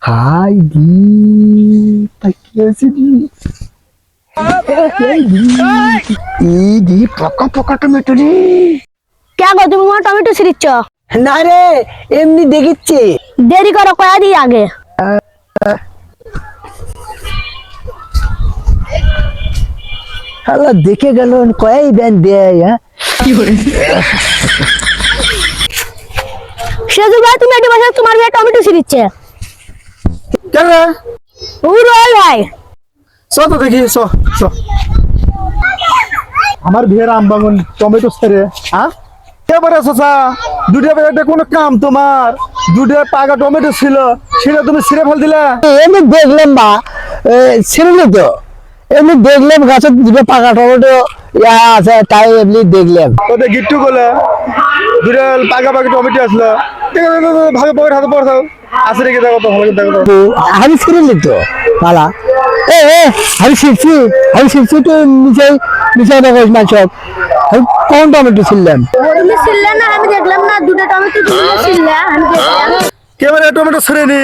High দি তাকিয়েছি দি পকা পকা টমেটো রে। কে গো তুমি মনে টমেটো ছিড়িচ্ছ? না রে, এমনি দেখিচ্ছে। দেরি করো, কয়া দিই আগে। আল্লাহ দেখে গেল কয়াই ব্যান দেয়। হ্যাঁ সেজু ভাই তুমি একটু বসে, তোমার ভাই টমেটো ছিড়িচ্ছে। কেন রে? ওই রোল ভাই। চ তো দেখি, চ চ। আমার বিয়ের আম বাগান টমেটো ছেড়ে, হ্যাঁ এবারে চাচা দুটো বেড়ে কোনো কাম তোমার? দুটো পাকা টমেটো ছিল, সেটা তুমি ছিঁড়ে ফেল দিলা। এমনি দেখলাম বা ছিঁড়লি তো, এমনি দেখলাম গাছের দুটো পাকা টমেটো আছে, তাই এমনি দেখলাম। ওদের গিট্টু বলে দুটো পাকা পাকা টমেটো আসলো, ভাবে পকেট হাতে পড়াও আছে রেখে দেখো তো, ভালো দেখো তো। আমি ছিঁড়লি তো পালা, আমি শিখছি তো নিচে নিচে দেখো মাছ কোন টমেটো ছিললাম। তুমি ছিড়লে না, আমি দেখলাম না দুটো টমেটো তুমি ছিড়লে, আমি দেখলাম। কেমন টমেটো ছিঁড়েনি?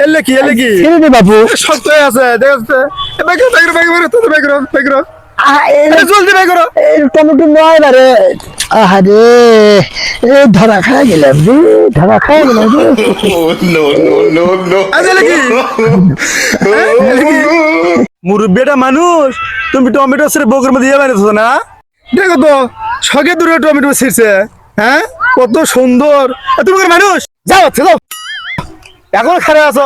এলে কি ছিঁড়েনি বাবু, শক্ত হয়ে আছে দেখতে। জলদি বাই করো, টমেটো নয় বারে। আরে ধরা খাই গেলাম রে, ধরা খাই গেলাম রে। মুরব্বীটা মানুষ, তুমি টমেটো ছিঁড়ে বকের মধ্যে দিয়ে বানিয়েছো না? দেখো তো শখে দূরে টমেটো ছিঁড়ছে, হ্যাঁ কত সুন্দর। তুমি মানুষ যাও যাও, এখন খারাপ আছো।